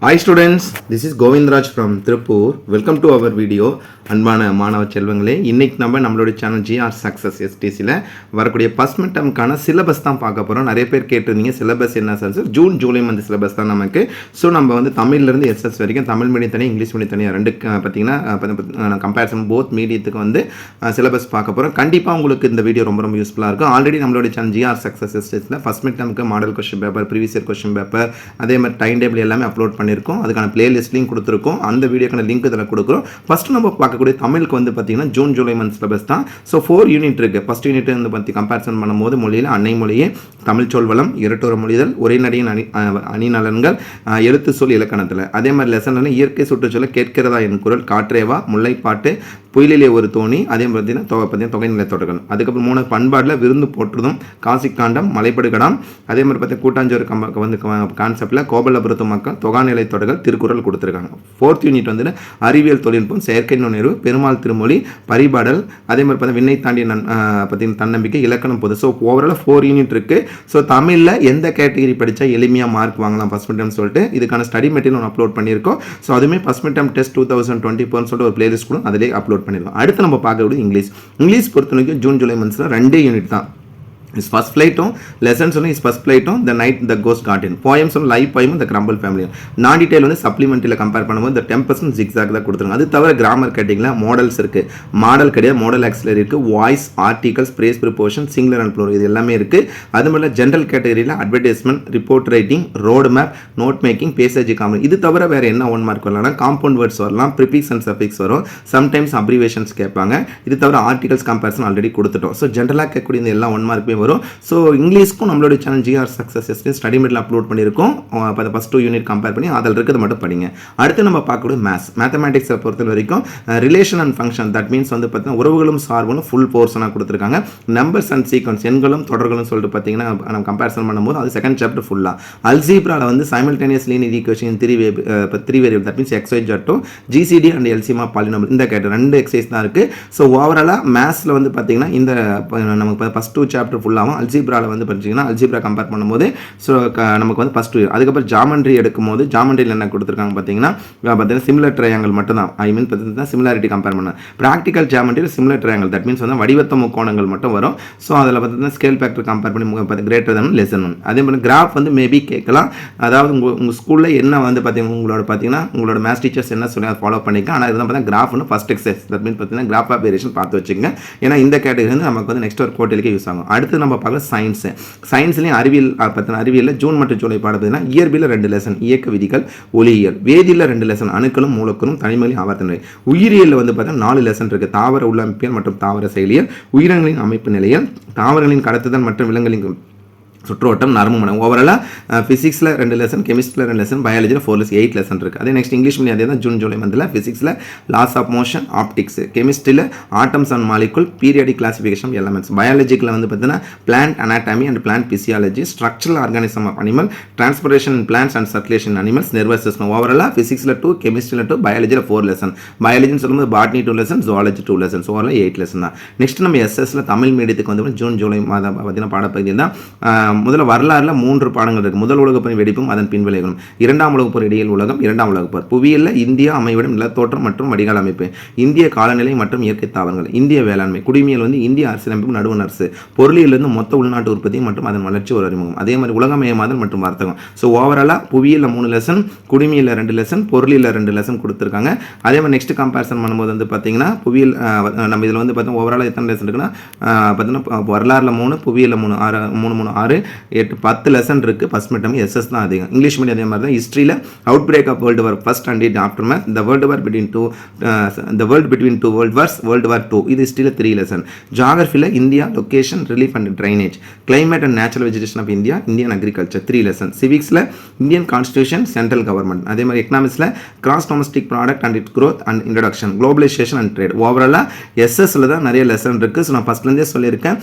Hi students, this is Govindraj from Tirupur. Welcome to our video. அன்பான மாணவ செல்வங்களே, இன்னைக்கு நம்மளோட சேனல் ஜிஆர் சக்ஸஸ் எஸ்டிசியில் வரக்கூடிய ஃபர்ஸ்ட் மிட் டர்முக்கான சிலபஸ் தான் பார்க்க போகிறோம். நிறைய பேர் கேட்டிருந்தீங்க சிலபஸ் என்ன sir? June July month syllabus தான் நமக்கு. ஸோ நம்ம வந்து தமிழ்லேருந்து எஸ்எஸ் வரைக்கும் தமிழ் மீடியம் தனியாக இங்கிலீஷ் மீடியம் தனியாக ரெண்டு பார்த்தீங்கன்னா கம்பேரிசன் போத் மீடியத்துக்கு வந்து சிலபஸ் பார்க்க போகிறோம். கண்டிப்பாக உங்களுக்கு இந்த வீடியோ ரொம்ப யூஸ்ஃபுல்லாக இருக்கும். ஆல்ரெடி நம்மளோட சேனல் ஜிஆர் சக்ஸஸ் எஸ்டிசியில் ஃபர்ஸ்ட் மிட் டர்முக்கு model question paper, previous year question paper, அதே மாதிரி டைம் டேபிள் எல்லாமே அப்லோட் பண்ணியிருக்கோம். அதுக்கான பிளேலிஸ்ட்லையும் கொடுத்துருக்கோம். அந்த வீடியோக்கான லிங்க் இதில் கொடுக்குறோம். ஃபஸ்ட்டு நம்ம பார்க்கக்கூடிய தமிழுக்கு வந்து பார்த்தீங்கன்னா ஜூன் ஜூலை மந்த் சிலபஸ் தான். ஸோ 4 யூனிட் இருக்குது. ஃபஸ்ட் யூனிட் வந்து பற்றி கம்பேரிசன் பண்ணும்போது மொழியில் அன்னை மொழியே, தமிழ் சொல் வளம், இரட்டோர மொழிதல், உரைநடையின் அணி நலன்கள், எழுத்து சொல் இலக்கணத்தில். அதே மாதிரி லெசன் இயற்கை சுற்றுச்சூழலை கேட்கிறதா என் குரல், காற்றேவா, முல்லைப்பாட்டு, புயலிலே ஒரு தோணி, அதே பார்த்தீங்கன்னா தொகைநிலை தொடர்கள். அதுக்கப்புறம் 3 பண்பாடில் விருந்து போற்றுதும், காசிக்காண்டம், மலைப்படுகடாம், அதே மாதிரி பார்த்தீங்கன்னா கூட்டாஞ்சோறு வந்து கான்செப்டில் கோபல்லபுரத்து மக்கள், தொகாநிலை தொடர்கள், திருக்குறள் கொடுத்துருக்காங்க. 4th யூனிட் வந்து அறிவியல் தொழில்நுட்பம், செயற்கை நுண்ணறிவு, பெருமாள் திருமொழி, பரிபாடல், அதே மாதிரி பார்த்தீங்கன்னா விண்ணை தாண்டிய பார்த்தீங்கன்னா தன்னம்பிக்கை, இலக்கணம் பொது. ஸோ ஓவரால் 4 யூனிட் இருக்குது. ஸோ தமிழில் எந்த கேட்டகரி படித்தா எளிமையாக மார்க் வாங்கலாம் ஃபர்ஸ்ட் மிட் டர்ம் சொல்லிட்டு இதுக்கான ஸ்டடி மெட்டீரியல் அப்லோட் பண்ணியிருக்கோம். ஸோ அதுவுமே ஃபர்ஸ்ட் மிட் டர்ம் டெஸ்ட் 2024 சொல்லிட்டு ஒரு பிளேலிஸ்ட் கூட அதிலே அப்லோட் பண்ணிடுவோம். அடுத்து நம்ம பார்க்கக்கூடிய இங்கிலீஷ் பொறுத்த வரைக்கும் ஜூன் ஜூலை மந்த்ஸில் 2 யூனிட் தான். இஸ் ஃபர்ஸ்ட் ஃப்ளைட்டும் லெசன்ஸ் ஒன்று இஸ் ஃபர்ஸ்ட் ஃப்ளைட்டும் the night the ghost garden, poems ஒன்று life poem the grumble family. நான் டீடைல் வந்து சப்ளிமெண்ட்டில் கம்பேர் பண்ணும்போது இந்த 10% ஜிக்ஸாக் தான் கொடுத்துருங்க. அது தவிர கிராமர் கேட்டிங்கில் மாடல்ஸ் இருக்குது. மாடல் கிடையாது, மாடல் ஆக்சிலரி இருக்குது, voice, articles, phrase preposition, singular and plural இது எல்லாமே இருக்குது. அது மாதிரி ஜென்ரல் கேட்டகரியில் advertisement, report writing, road map, note making, passage comedy. இது தவிர வேறு என்ன 1 மார்க் வரலாம்? காம்பவுண்ட் வேர்ட்ஸ் வரலாம், ப்ரிபிக்ஸ் அண்ட் சஃபிக்ஸ் வரும், சம்டைம்ஸ் அப்ரிவேஷன்ஸ் கேட்பாங்க. இது தவிர ஆர்டிகல்ஸ் கம்பேரிசன் ஆல்ரெடி கொடுத்துட்டோம். ஸோ ஜென்ரலாக கேட்கக்கூடிய இந்த எல்லா 1 மார்க்குமே வரும். ஸோ இங்கிலீஷ்க்கும் நம்மளோட channel GR success ST study material upload பண்ணியிருக்கோம். இப்போ ஃபஸ்ட் 2 யூனிட் கம்பேர் பண்ணி அதில் இருக்கிறது மட்டும் படிங்க. அடுத்து நம்ம பார்க்கக்கூடிய மேத்தமேட்டிக்ஸை பொறுத்த வரைக்கும் relation and function, that means வந்து பார்த்தீங்கன்னா உறவுகளும் சார்புகளும் ஃபுல் போர்ஷனாக கொடுத்துருக்காங்க. நம்பர்ஸ் அண்ட் சீக்வன்ஸ், எண்களும் தொடர்களும் சொல்லிட்டு பார்த்தீங்கன்னா நம்ம கம்பேரிசன் பண்ணும்போது அது செகண்ட் சாப்டர் ஃபுல்லாக. அல்ஜீப்ராவில் வந்து simultaneous linear equation 3 variable, that means XY ஜட்டோ, GCD and LCM of polynomial, இந்த கேட்டர் 2 எக்ஸசைஸ் தான் இருக்குது. ஸோ ஓவராலாக மேத்ஸில் வந்து பார்த்தீங்கன்னா இந்த நமக்கு ஃபஸ்ட் 2 சாப்டர் ஃபுல்லாகவும் அல்ஜீப்ராவில் வந்து பார்த்தீங்கன்னா அல்ஜீப்ரா கம்பேர் பண்ணும்போது ஸோ நமக்கு வந்து ஃபஸ்ட்டு. அதுக்கப்புறம் ஜாமெண்ட்ரி எடுக்கும்போது ஜாமெண்ட்ரியில் என்ன கொடுத்துருக்காங்க பார்த்தீங்கன்னா சிமிலர் ட்ரையாங்கல் மட்டும் தான். ஐ மீன் பார்த்தீங்கன்னா சிமிலாரிட்டி கம்பேர் பண்ண. ப்ராக்டிக்கல் ஜாமெண்ட்ரியில் சிமிலர் ட்ரையாங்கல், தட் மீன்ஸ் வந்து வடிவத்த முக்கோணங்கள் மட்டும் வரும். ஸோ அதில் பார்த்தீங்கன்னா ஸ்கேல் ஃபேக்டர் கம்பேர் பண்ணி கிரேட்டர் தன் லெசன் 1. அதே மாதிரி கிராஃப் வந்து மேபி கேட்கலாம். அதாவது உங்கள் ஸ்கூலில் என்ன வந்து பார்த்தீங்கன்னா உங்களோட மேத்ஸ் டீச்சர்ஸ் என்ன சொல்லி அதை ஃபாலோ பண்ணிக்க. ஆனால் இதுதான் பார்த்தீங்கன்னா கிராஃப்னு ஃபஸ்ட் எக்ஸசைஸ், தட் மீன்ஸ் பார்த்தீங்கன்னா கிராஃப் ஆஃப் வேரியேஷன் பார்த்து வச்சுங்க. ஏன்னா இந்த கேட்டகரி வந்து நமக்கு வந்து நெக்ஸ்ட் ஒரு கோட்டிலுக்கு யூஸ் ஆகும். அடுத்து நம்ம பார்க்க சயின்ஸ்லையும் அறிவியலில் ஜூன் மற்றும் ஜூலை பாடப்பகுதினா இயற்பியல் 2 லெசன், இயக்க விதிகள், ஒளியியல். வேதியியல் 2 லெசன், அணுக்களும் மூலக்கூறும், தனிமங்களின் ஆவர்த்தனை. உயிரியலில் வந்து பார்த்தீங்கன்னா 4 லெசன் இருக்குது. தாவர உள்ளமைப்பியல் மற்றும் தாவர செயலியல், உயிரினங்களின் அமைப்பு நிலையல், தாவரங்களின் கடத்துதல் மற்றும் விலங்குகளின் சுற்றோட்டம், நரம்பு மனம். ஓவராலாக ஃபிசிக்ஸில் 2 லெசன், கெமிஸ்ட்ரியில் 2 லெசன், பயாலஜியில் 4 லெசன், 8 லெசன் இருக்குது. அதே நெக்ஸ்ட் இங்கிலீஷ் மீடியம் அதே தான் ஜூன் ஜூலை மந்தில். ஃபிசிக்ஸில் லாஸ் ஆஃப் மோஷன், ஆப்டிக்ஸ், கெமிஸ்ட்ரியில் atoms and molecule, periodic classification elements, பயாலஜிக்கில் வந்து பார்த்தீங்கன்னா plant anatomy and plant physiology, structural organism of animal, transportation in plants and circulation animals, nervous system. ஓவராலாக ஃபிசிக்ஸில் 2, கெமிஸ்ட்ரியில் 2, பயாலஜியில் 4 லெசன். பயாலஜின்னு சொல்லும்போது botany 2 lesson, zoology 2 lesson. So overall 8 lesson தான். Next நம்ம எஸ்எஸ்ல தமிழ் மீடியத்துக்கு வந்து June July மாதம் பார்த்தீங்கன்னா பாடப்பகுதி தான். முதல்ல வரலாறுல 3 பாடங்கள் இருக்கு. முதல் உலகப்போரின் வெடிப்பும் அதன் பின்விளைவுகளும், 2ஆம் உலகப்போர் இடையில் உலகம், 2ஆம் உலகப்போர், புவியியல்ல இந்தியா அமைவிடம், நிலத்தோற்றம் மற்றும் வடிகால் அமைப்பு, இந்திய காலநிலை மற்றும் இயற்கை தாவரங்கள், இந்திய வேளாண்மை, குடிமையில் வந்து இந்திய அரசியலமைப்பு, நடுவண் அரசு, பொருளியலிருந்து மொத்த உள்நாட்டு உற்பத்தி மற்றும் அதன் வளர்ச்சி ஒரு அறிமுகம், அதே மாதிரி உலகமயமாதல் மற்றும் வர்த்தகம். ஸோ ஓவராலா புவியியல்ல 3 லெசன், குடிமையில் 2 லெசன், பொருளியல் 2 லெசன் கொடுத்துருக்காங்க. அதே மாதிரி நெக்ஸ்ட் கம்பேரிசன் பண்ணும்போது வந்து பார்த்தீங்கன்னா புவியியல் நம்ம இதில் வந்து பார்த்தீங்கன்னா ஓவரால் எத்தனை லெசன் இருக்குன்னா பார்த்தீங்கன்னா வரலாறுல 3, புவியியல் 3, 3, 6, 8, 10 லெசன் இருக்குது. ஃபர்ஸ்ட் மிட் டர்ம் எஸ்எஸ் தான் அதிகம். இங்கிலீஷ் மீடியம் அதே மாதிரி தான். ஹிஸ்ட்ரியில் outbreak of world war first and it aftermath, the world war between two world wars, world war 2, இது ஹிஸ்ட்ரியில் 3 லெசன். ஜியாகிரஃபியில் India, location, relief and drainage, climate and natural vegetation of India, Indian agriculture 3 lesson. சிவிக்ஸில் Indian constitution, central government. அதே மாதிரி எக்கனாமிக்ஸில் gross domestic product and it growth and introduction, globalisation and trade. ஓவராலாக எஸ்எஸ்ல தான் நிறைய லெசன் இருக்குது. ஸோ நான் ஃபஸ்ட்லேருந்தே சொல்லியிருக்கேன்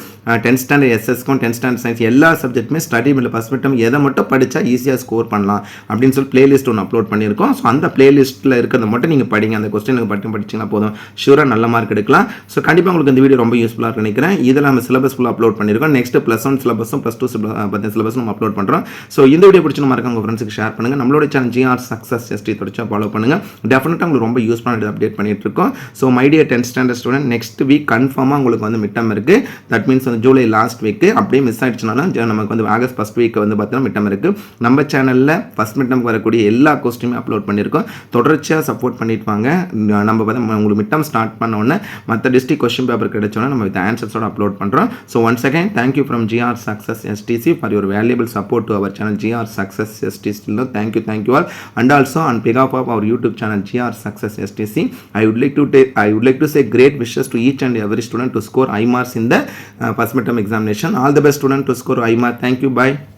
10th standard எஸ்எஸ்க்கும் 10th standard science எல்லா சப்ஜெக்ட்டுமே ஸ்டடி மில்ல ஃபஸ்ட் மிட் டேர்ம் எதை மட்டும் படித்தா ஈஸியாக ஸ்கோர் பண்ணலாம் அப்படின்னு சொல்லி பிளேலிஸ்ட் ஒன்று அப்லோட் பண்ணியிருக்கோம். ஸோ அந்த பிளேலிஸ்ட்டில் இருக்கிறத மட்டும் நீங்கள் படிங்க. அந்த கொஸ்டினுக்கு மட்டும் படிச்சிங்கன்னா போதும், ஷூராக நல்ல மார்க் எடுக்கலாம். ஸோ கண்டிப்பாக உங்களுக்கு இந்த வீடியோ ரொம்ப யூஸ்ஃபுல்லாக நினைக்கிறேன். இதில் நம்ம சிலபஸ் ஃபுல்லாக அப்லோட் பண்ணியிருக்கோம். நெக்ஸ்ட் +1 சிலபஸும் +2 சிலபஸும் நம்ம அப்லோட் பண்ணுறோம். ஸோ இந்த வீடியோ பிடிச்சின மறக்காம உங்கள் ஃப்ரெண்ட்ஸுக்கு ஷேர் பண்ணுங்கள். நம்மளோட சேனல் GR Success ST தொடர்ச்சியாக ஃபாலோ பண்ணுங்கள். டெஃபினட்டாக உங்களுக்கு ரொம்ப யூஸ்ஃபுல்லாக அப்டேட் பண்ணிட்டு இருக்கோம். So my dear 10th standard student, next week கன்ஃபார்மாக உங்களுக்கு வந்து மிட் டர்ம் இருக்குது. தட் மீன்ஸ் வந்து ஜூலை லாஸ்ட் வீக்கு. அப்படியே மிஸ் ஆயிடுச்சுனாலும் நமக்கு வந்து ஆகஸ்ட் ஃபர்ஸ்ட் வீக் வந்து பார்த்தீங்கன்னா மிட் டர்ம் இருக்குது. நம்ம சேனலில் ஃபஸ்ட் மிட் டர்ம் வரக்கூடிய எல்லா கொஸ்டினுமே அப்லோட் பண்ணியிருக்கோம். தொடர்ச்சியாக சப்போர்ட் பண்ணிட்டு வாங்க. நம்ம பார்த்தா உங்களுக்கு மிட் டர்ம் ஸ்டார்ட் பண்ண உடனே மற்ற டிஸ்ட்ரிக்ட் கொஸ்டின் பேப்பர் கிடைச்சோன்னா நம்ம வித் ஆன்சர்ஸோட அப்லோட் பண்ணுறோம். So once again thank you from GR Success STC for your valuable support to our channel GR Success STC. Thank you all. And also on behalf of our YouTube channel GR Success STC, I would like to say great wishes to each and every student to score high marks in the first midterm examination. All the best student to score high mark. Thank you. Bye.